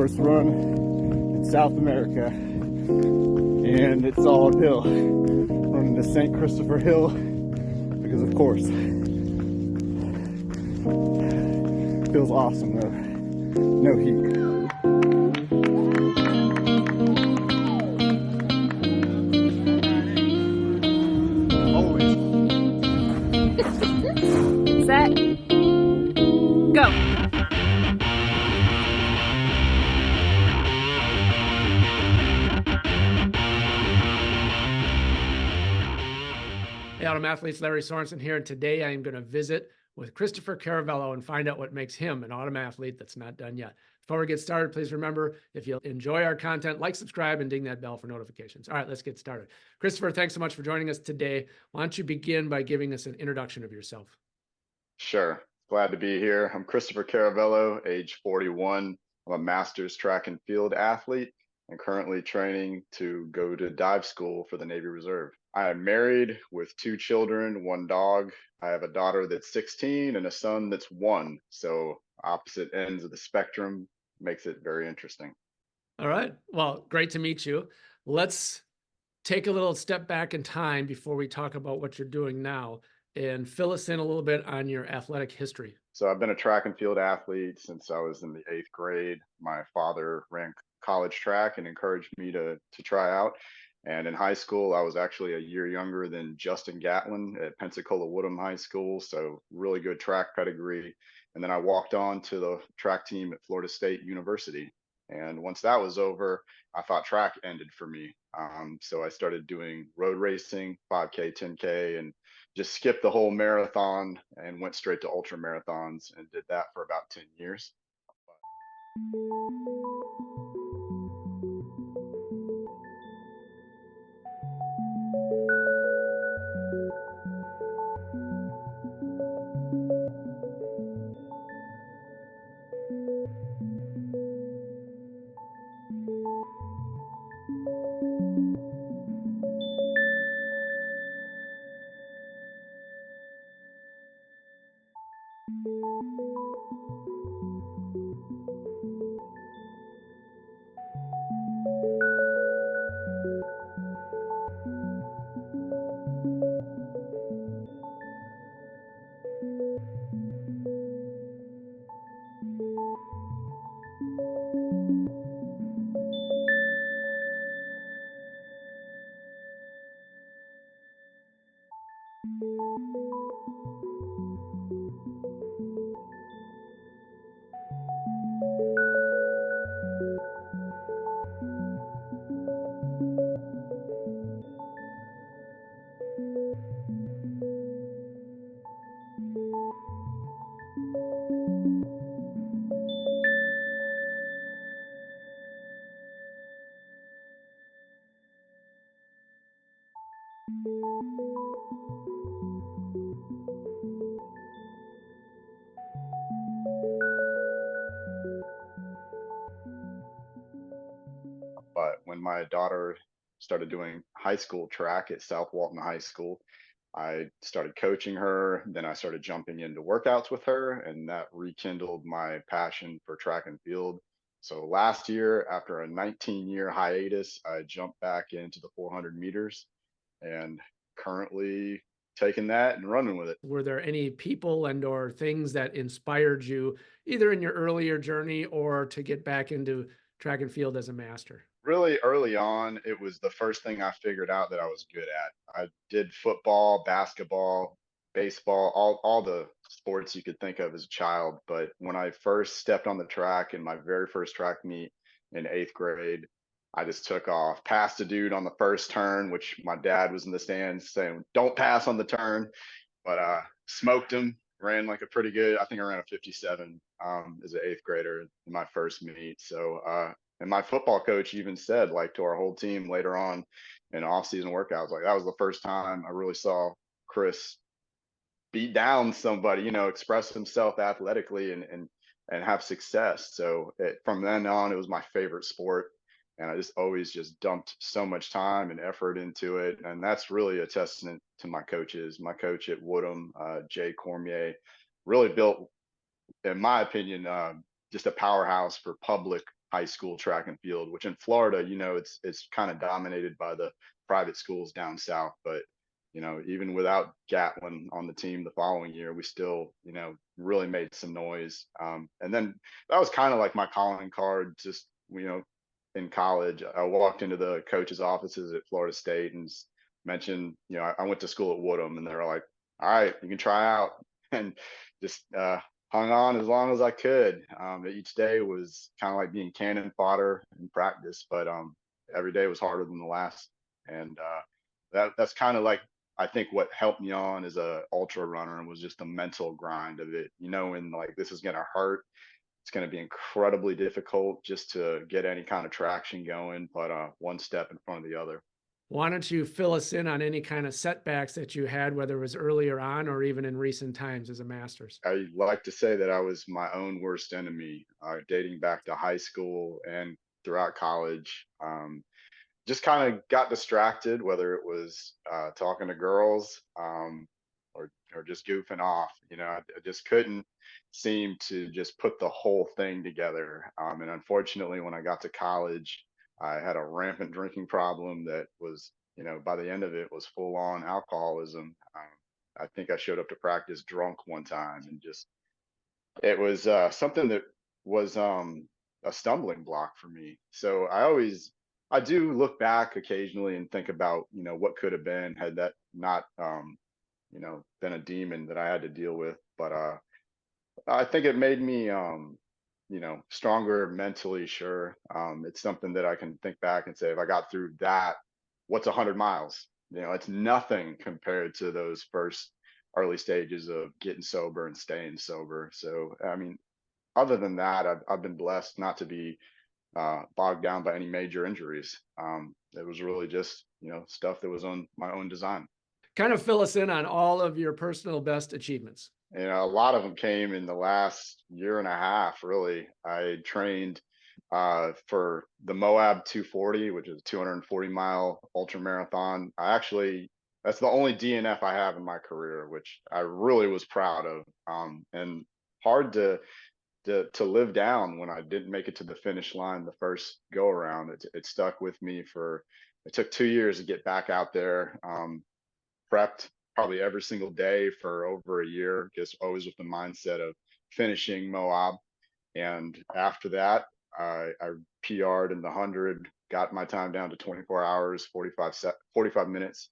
first run in South America, and it's all uphill. Running to St. Christopher Hill because, of course, feels awesome though. No heat. Set, go. Hey, Autumn Athletes, Larry Sorensen here, and today I am going to visit with Christopher Caravello and find out what makes him an Autumn athlete that's not done yet. Before we get started, please remember, if you enjoy our content, like, subscribe, and ding that bell for notifications. All right, let's get started. Christopher, thanks so much for joining us today. Why don't you begin by giving us an introduction of yourself? Sure. Glad to be here. I'm Christopher Caravello, age 41. I'm a master's track and field athlete and currently training to go to dive school for the Navy Reserve. I am married with 2 children, 1 dog. I have a daughter that's 16 and a son that's 1. So opposite ends of the spectrum, makes it very interesting. All right. Well, great to meet you. Let's take a little step back in time before we talk about what you're doing now and fill us in a little bit on your athletic history. So I've been a track and field athlete since I was in the 8th grade. My father ran college track and encouraged me to try out. And in high school, I was actually a year younger than Justin Gatlin at Pensacola Woodham High School. So really good track pedigree. And then I walked on to the track team at Florida State University. And once that was over, I thought track ended for me. So I started doing road racing, 5K, 10K, and just skipped the whole marathon and went straight to ultra marathons and did that for about 10 years. But when my daughter started doing high school track at South Walton High School, I started coaching her. Then I started jumping into workouts with her, and that rekindled my passion for track and field. So last year, after a 19-year hiatus, I jumped back into the 400 meters and currently taking that and running with it. Were there any people and or things that inspired you either in your earlier journey or to get back into track and field as a master? Really early on, it was the first thing I figured out that I was good at. I did football, basketball, baseball, all the sports you could think of as a child. But when I first stepped on the track in my very first track meet in 8th grade, I just took off, passed a dude on the first turn, which my dad was in the stands saying, "Don't pass on the turn." But smoked him, ran like a pretty good, I think I ran a 57 as an 8th grader in my first meet. So and my football coach even said, like, to our whole team later on in off-season workouts, like, that was the first time I really saw Chris beat down somebody, express himself athletically and have success. So from then on, it was my favorite sport. And I just always just dumped so much time and effort into it. And that's really a testament to my coaches. My coach at Woodham, Jay Cormier, really built, in my opinion, just a powerhouse for public high school track and field, which in Florida, it's kind of dominated by the private schools down south. But even without Gatlin on the team the following year, we still, really made some noise. And then that was kind of like my calling card. Just in college, I walked into the coach's offices at Florida State and mentioned, I went to school at Woodham, and they're like, "All right, you can try out," and just hung on as long as I could. Each day was kind of like being cannon fodder in practice, but every day was harder than the last. And that's kind of like, I think what helped me on as a ultra runner was just the mental grind of it, and like this is gonna hurt. It's going to be incredibly difficult just to get any kind of traction going, but one step in front of the other. Why don't you fill us in on any kind of setbacks that you had, whether it was earlier on or even in recent times as a master's? I like to say that I was my own worst enemy, dating back to high school and throughout college. Just kind of got distracted, whether it was talking to girls, or just goofing off. I just couldn't seem to just put the whole thing together. And unfortunately, when I got to college, I had a rampant drinking problem that was, by the end of it, was full on alcoholism. I think I showed up to practice drunk one time, and just it was something that was a stumbling block for me. So I do look back occasionally and think about, what could have been had that not, been a demon that I had to deal with. But I think it made me, stronger mentally. Sure. It's something that I can think back and say, if I got through that, what's 100 miles? It's nothing compared to those first early stages of getting sober and staying sober. So, I mean, other than that, I've been blessed not to be bogged down by any major injuries. It was really just, stuff that was on my own design. Kind of fill us in on all of your personal best achievements. A lot of them came in the last year and a half, really. I trained for the MOAB 240, which is a 240-mile ultra marathon. That's the only DNF I have in my career, which I really was proud of. And hard to live down when I didn't make it to the finish line the first go around. It stuck with me it took 2 years to get back out there. Prepped probably every single day for over a year, just always with the mindset of finishing MOAB. And after that, I PR'd in the 100, got my time down to 24 hours, 45 minutes,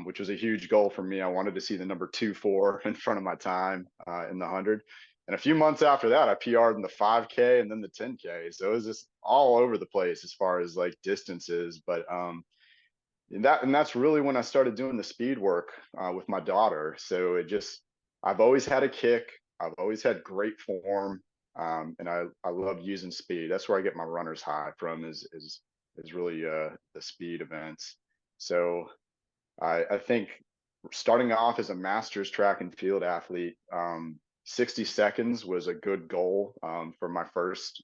which was a huge goal for me. I wanted to see the number 2-4 in front of my time in the 100. And a few months after that, I PR'd in the 5K and then the 10K. So it was just all over the place as far as like distances. But and that's really when I started doing the speed work with my daughter. So I've always had a kick. I've always had great form, and I love using speed. That's where I get my runner's high from. Is really the speed events. So I think starting off as a master's track and field athlete, 60 seconds was a good goal for my first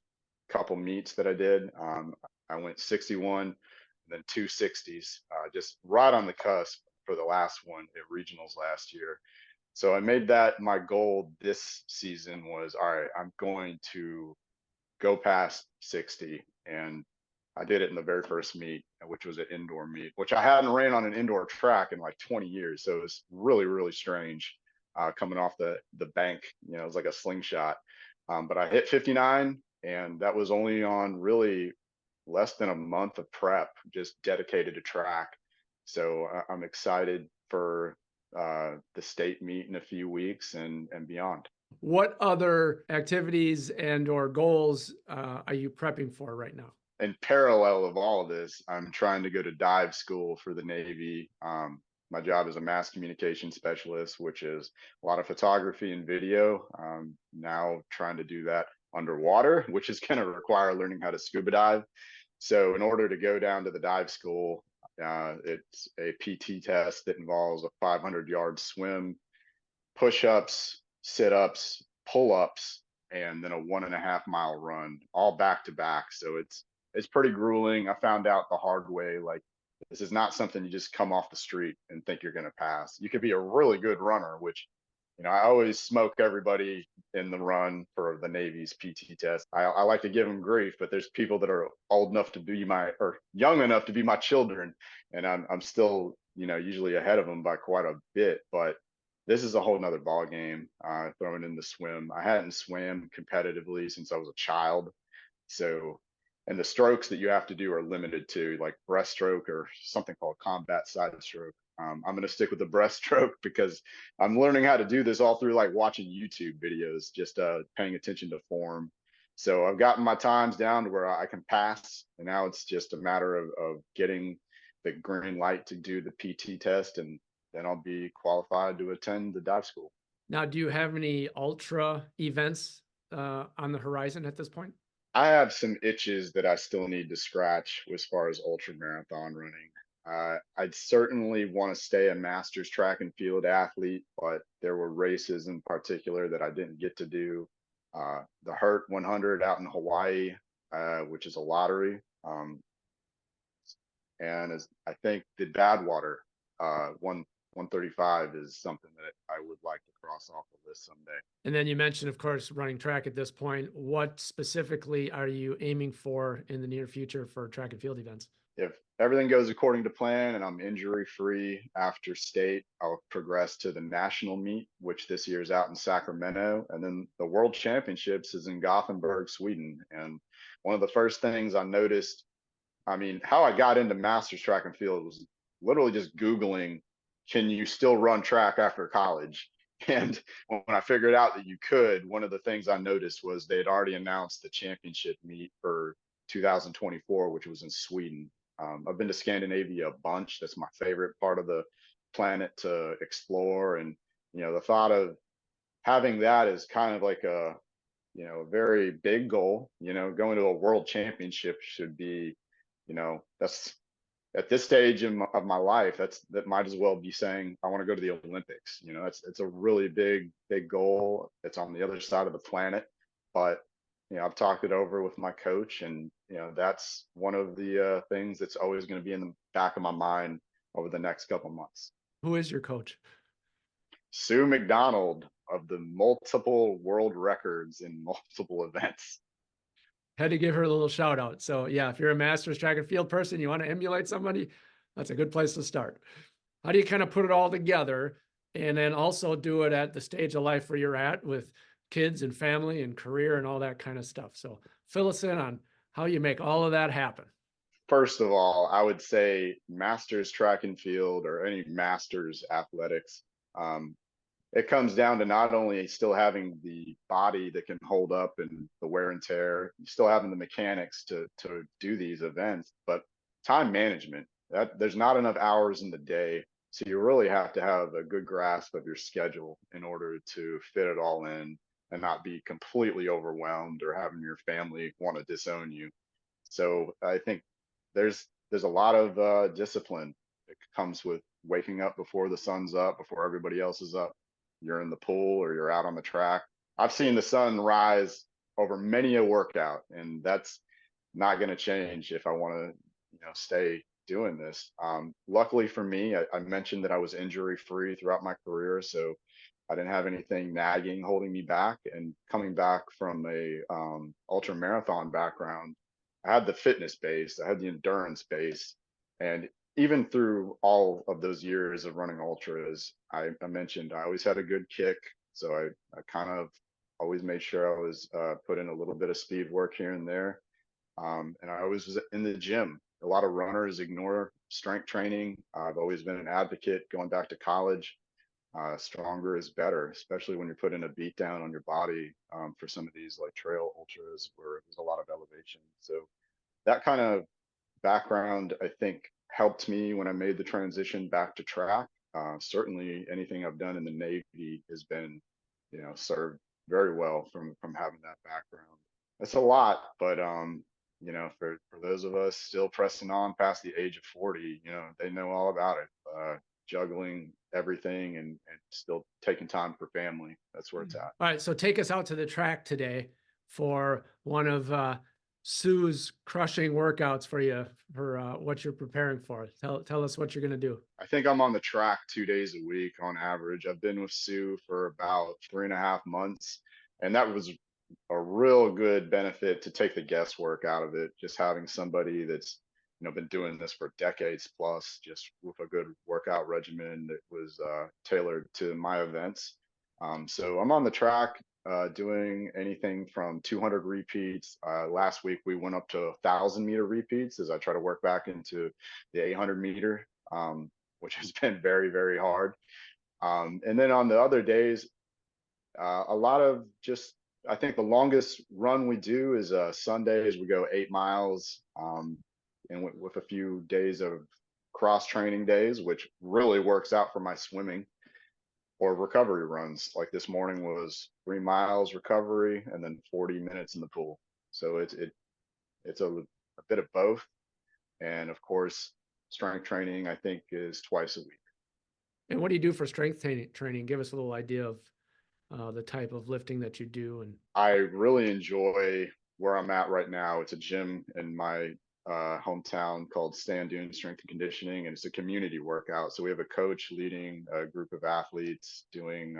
couple meets that I did. I went 61, then 260s, just right on the cusp for the last one at regionals last year. So I made that my goal this season was, all right, I'm going to go past 60. And I did it in the very first meet, which was an indoor meet, which I hadn't ran on an indoor track in like 20 years. So it was really, really strange coming off the bank. It was like a slingshot. But I hit 59, and that was only on really less than a month of prep, just dedicated to track. So I'm excited for the state meet in a few weeks and beyond. What other activities and or goals are you prepping for right now? In parallel of all of this, I'm trying to go to dive school for the Navy. My job is a mass communication specialist, which is a lot of photography and video. Now trying to do that underwater, which is going to require learning how to scuba dive. So in order to go down to the dive school, it's a PT test that involves a 500-yard swim, push-ups, sit-ups, pull-ups, and then a 1.5-mile run, all back to back. So it's pretty grueling. I found out the hard way, like this is not something you just come off the street and think you're going to pass. You could be a really good runner, which I always smoke everybody in the run for the Navy's PT test. I like to give them grief, but there's people that are old enough to be or young enough to be my children, and I'm still, usually ahead of them by quite a bit. But this is a whole nother ball game. Throwing in the swim, I hadn't swam competitively since I was a child, so, and the strokes that you have to do are limited to like breaststroke or something called combat side stroke. I'm going to stick with the breaststroke because I'm learning how to do this all through like watching YouTube videos, just paying attention to form. So I've gotten my times down to where I can pass, and now it's just a matter of getting the green light to do the PT test, and then I'll be qualified to attend the dive school. Now, do you have any ultra events on the horizon at this point? I have some itches that I still need to scratch as far as ultra marathon running. I'd certainly want to stay a masters track and field athlete, but there were races in particular that I didn't get to do. The Hurt 100 out in Hawaii, which is a lottery, and I think the Badwater 135 is something that I would like to cross off the list someday. And then you mentioned, of course, running track at this point. What specifically are you aiming for in the near future for track and field events? If everything goes according to plan and I'm injury free after state, I'll progress to the national meet, which this year is out in Sacramento. And then the world championships is in Gothenburg, Sweden. And one of the first things I noticed, how I got into masters track and field was literally just Googling, can you still run track after college? And when I figured out that you could, one of the things I noticed was they had already announced the championship meet for 2024, which was in Sweden. I've been to Scandinavia a bunch. That's my favorite part of the planet to explore. And, the thought of having that is kind of like a very big goal. Going to a world championship should be, that's at this stage of my life, that might as well be saying I want to go to the Olympics. It's a really big goal. It's on the other side of the planet, but I've talked it over with my coach, and that's one of the things that's always going to be in the back of my mind over the next couple months. Who is your coach? Sue McDonald of the multiple world records in multiple events. Had to give her a little shout out. So yeah, if you're a masters track and field person, you want to emulate somebody, that's a good place to start. How do you kind of put it all together and then also do it at the stage of life where you're at with kids and family and career and all that kind of stuff? So fill us in on how you make all of that happen. First of all, I would say masters track and field or any masters athletics. It comes down to not only still having the body that can hold up and the wear and tear, still having the mechanics to do these events, but time management. That there's not enough hours in the day, so you really have to have a good grasp of your schedule in order to fit it all in and not be completely overwhelmed or having your family want to disown you. So I think there's a lot of discipline that comes with waking up before the sun's up, before everybody else is up. You're in the pool or you're out on the track. I've seen the sun rise over many a workout, and that's not going to change if I want to, stay doing this. Luckily for me, I mentioned that I was injury free throughout my career, so I didn't have anything nagging holding me back. And coming back from a ultra marathon background, I had the fitness base, I had the endurance base, and even through all of those years of running ultras, I mentioned I always had a good kick. So I kind of always made sure I was put in a little bit of speed work here and there. And I always was in the gym. A lot of runners ignore strength training. I've always been an advocate going back to college. Stronger is better, especially when you're putting a beat down on your body for some of these like trail ultras where there's a lot of elevation. So that kind of background, I think, helped me when I made the transition back to track. Certainly, anything I've done in the Navy has been, served very well from having that background. That's a lot, but for those of us still pressing on past the age of 40, they know all about it. Juggling everything and still taking time for family. That's where it's at. All right, so take us out to the track today for one of Sue's crushing workouts for you for what you're preparing for? Tell us what you're going to do. I think I'm on the track 2 days a week on average. I've been with Sue for about 3.5 months, and that was a real good benefit to take the guesswork out of it. Just having somebody that's been doing this for decades plus, just with a good workout regimen that was tailored to my events. So I'm on the track, doing anything from 200 repeats. Last week we went up to 1,000-meter repeats as I try to work back into the 800-meter, which has been very, very hard. And then on the other days, a lot of just, I think the longest run we do is Sundays. We go 8 miles, and with a few days of cross training days, which really works out for my swimming, or recovery runs. Like this morning was 3 miles recovery and then 40 minutes in the pool. So it's a bit of both. And of course, strength training, I think, is twice a week. And what do you do for strength training? Give us a little idea of the type of lifting that you do. And I really enjoy where I'm at right now. It's a gym in my hometown called Stand Dune Strength and Conditioning, and it's a community workout. So we have a coach leading a group of athletes doing,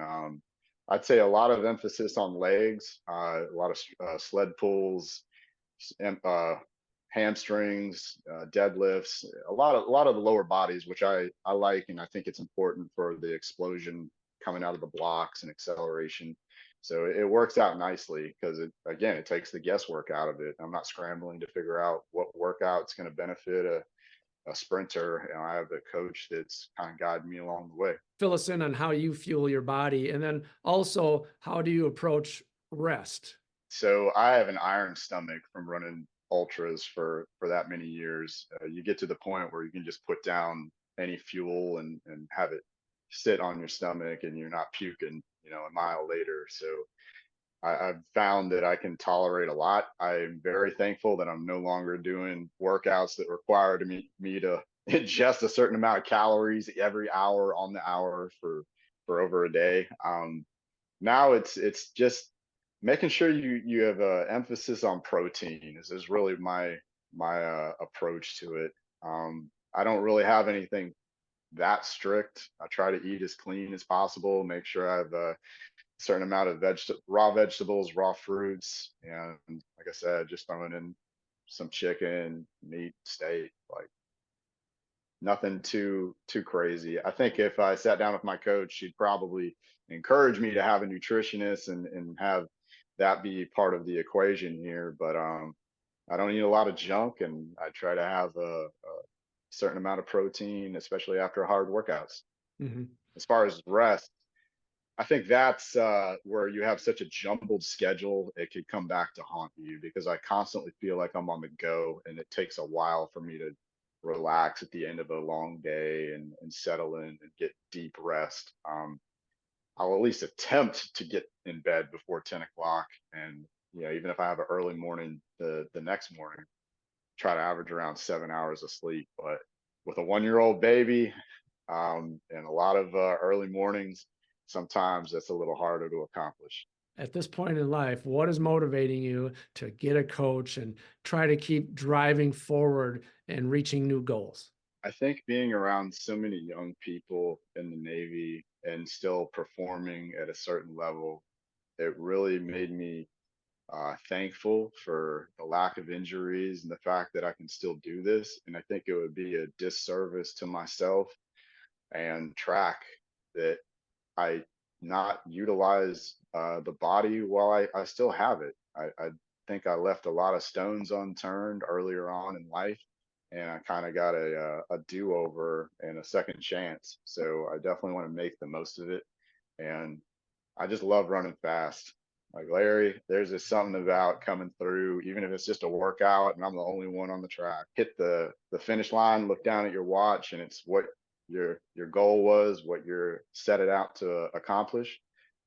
I'd say, a lot of emphasis on legs, a lot of sled pulls, hamstrings, deadlifts, a lot of the lower bodies, which I like, and I think it's important for the explosion coming out of the blocks and acceleration. So it works out nicely because it takes the guesswork out of it. I'm not scrambling to figure out what workout's going to benefit a sprinter. I have a coach that's kind of guiding me along the way. fill us in on how you fuel your body, and then also how do you approach rest? So I have an iron stomach from running ultras for that many years. You get to the point where you can just put down any fuel and have it sit on your stomach, and you're not puking, a mile later. So I've found that I can tolerate a lot. I'm very thankful that I'm no longer doing workouts that require me to ingest a certain amount of calories every hour on the hour for over a day. Now it's just making sure you have emphasis on protein is really my approach to it. I don't really have anything that strict. I try to eat as clean as possible, make sure I have a certain amount of raw vegetables, raw fruits, and like I said, just throwing in some chicken, meat, steak, like nothing too crazy. I think if I sat down with my coach, she'd probably encourage me to have a nutritionist and have that be part of the equation here. But I don't eat a lot of junk, and I try to have a certain amount of protein, especially after hard workouts. Mm-hmm. As far as rest, I think that's where you have such a jumbled schedule, it could come back to haunt you because I constantly feel like I'm on the go, and it takes a while for me to relax at the end of a long day and settle in and get deep rest. I'll at least attempt to get in bed before 10 o'clock. And even if I have an early morning, the next morning, try to average around 7 hours of sleep. But with a 1-year-old baby, and a lot of early mornings, sometimes that's a little harder to accomplish. At this point in life, what is motivating you to get a coach and try to keep driving forward and reaching new goals? I think being around so many young people in the Navy and still performing at a certain level, it really made me thankful for the lack of injuries and the fact that I can still do this. And I think it would be a disservice to myself and track that I not utilize the body while I still have it. I think I left a lot of stones unturned earlier on in life, and I kind of got a do-over and a second chance. So I definitely want to make the most of it. And I just love running fast. Like Larry, there's just something about coming through, even if it's just a workout and I'm the only one on the track. Hit the finish line, look down at your watch, and it's what your goal was, what you're set it out to accomplish.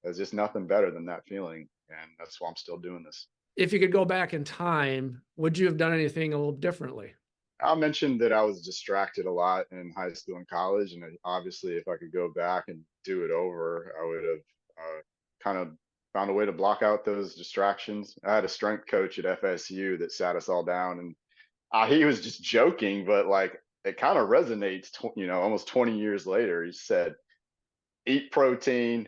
There's just nothing better than that feeling, and that's why I'm still doing this. If you could go back in time, would you have done anything a little differently? I mentioned that I was distracted a lot in high school and college, and obviously, if I could go back and do it over, I would have kind of found a way to block out those distractions. I had a strength coach at FSU that sat us all down, and he was just joking, but like it kind of resonates. Almost 20 years later, he said, "Eat protein,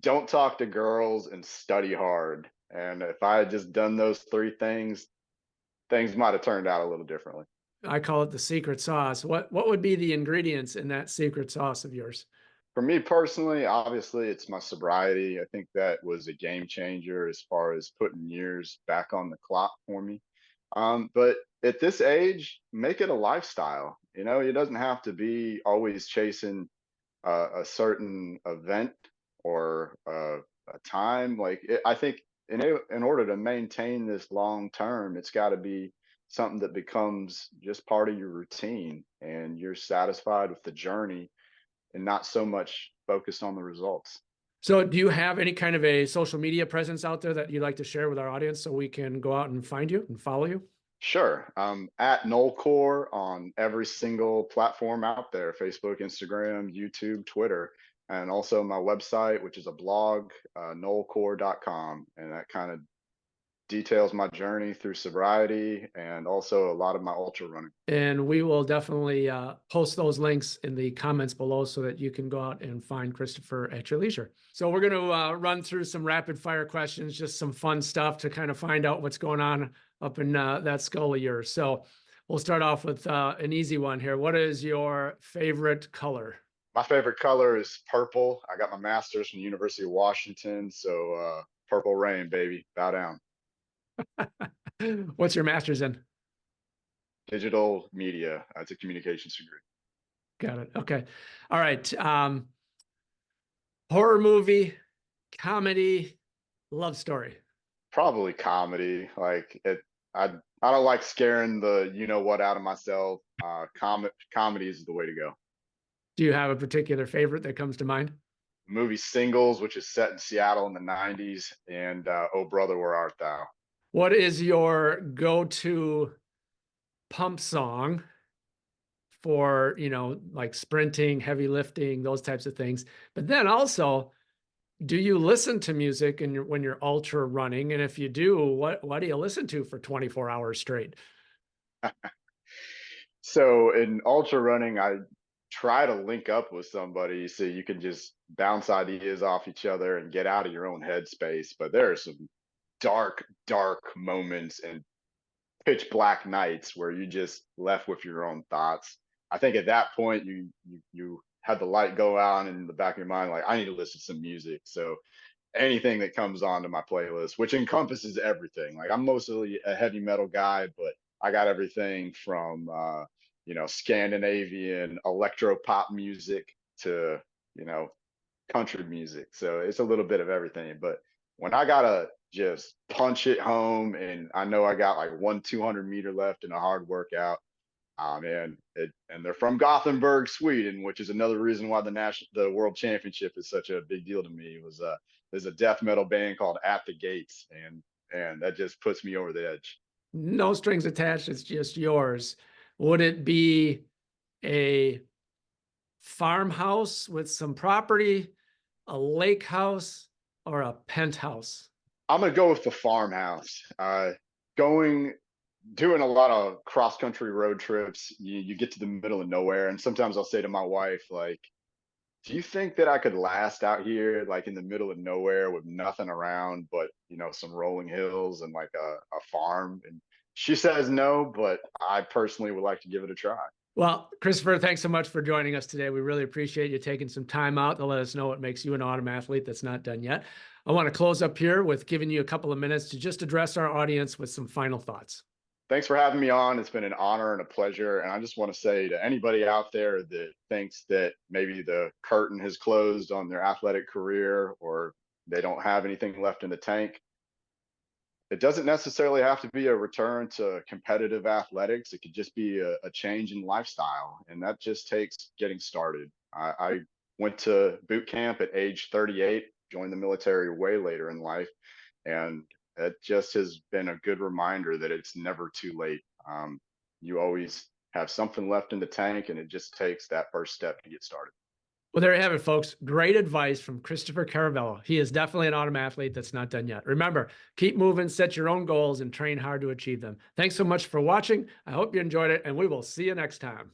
don't talk to girls, and study hard." And if I had just done those three things, things might have turned out a little differently. I call it the secret sauce. What would be the ingredients in that secret sauce of yours? For me personally, obviously, it's my sobriety. I think that was a game changer as far as putting years back on the clock for me. But at this age, make it a lifestyle. It doesn't have to be always chasing a certain event or a time. I think in order to maintain this long term, it's got to be something that becomes just part of your routine, and you're satisfied with the journey and not so much focused on the results. So do you have any kind of a social media presence out there that you'd like to share with our audience so we can go out and find you and follow you? Sure. At Nullcore on every single platform out there: Facebook, Instagram, YouTube, Twitter, and also my website, which is a blog, nullcore.com. And that kind of details my journey through sobriety and also a lot of my ultra running. And we will definitely post those links in the comments below so that you can go out and find Christopher at your leisure. So we're going to run through some rapid fire questions, just some fun stuff to kind of find out what's going on up in that skull of yours. So we'll start off with an easy one here. What is your favorite color? My favorite color is purple. I got my master's from the University of Washington. So purple rain, baby, bow down. What's your master's in? Digital media. It's a communications degree. Got it. Okay. All right. Horror movie, comedy, love story. Probably comedy. I don't like scaring the what out of myself. Comedy is the way to go. Do you have a particular favorite that comes to mind? Movie Singles, which is set in Seattle in the 90s, and Oh Brother, Where Art Thou? What is your go-to pump song for, like sprinting, heavy lifting, those types of things? But then also, do you listen to music when you're ultra running? And if you do, what do you listen to for 24 hours straight? So in ultra running, I try to link up with somebody so you can just bounce ideas off each other and get out of your own headspace. But there are some dark, dark moments and pitch black nights where you just left with your own thoughts. I think at that point you had the light go out in the back of your mind, like, I need to listen to some music. So anything that comes onto my playlist, which encompasses everything. Like, I'm mostly a heavy metal guy, but I got everything from Scandinavian electro pop music to country music. So it's a little bit of everything. But when I gotta just punch it home, and I know I got like 200-meter left in a hard workout, man, and they're from Gothenburg, Sweden, which is another reason why the world championship is such a big deal to me. It was there's a death metal band called At the Gates, and that just puts me over the edge. No strings attached. It's just yours. Would it be a farmhouse with some property, a lake house, or a penthouse? I'm gonna go with the farmhouse. Doing a lot of cross country road trips, you get to the middle of nowhere, and sometimes I'll say to my wife, like, do you think that I could last out here, like in the middle of nowhere with nothing around but some rolling hills and like a farm? And she says no, but I personally would like to give it a try. Well, Christopher, thanks so much for joining us today. We really appreciate you taking some time out to let us know what makes you an autumn athlete that's not done yet. I want to close up here with giving you a couple of minutes to just address our audience with some final thoughts. Thanks for having me on. It's been an honor and a pleasure. And I just want to say to anybody out there that thinks that maybe the curtain has closed on their athletic career, or they don't have anything left in the tank, it doesn't necessarily have to be a return to competitive athletics. It could just be a change in lifestyle. And that just takes getting started. I went to boot camp at age 38, joined the military way later in life. And it just has been a good reminder that it's never too late. You always have something left in the tank, and it just takes that first step to get started. Well, there you have it, folks. Great advice from Christopher Caravello. He is definitely an autumn athlete that's not done yet. Remember, keep moving, set your own goals, and train hard to achieve them. Thanks so much for watching. I hope you enjoyed it, and we will see you next time.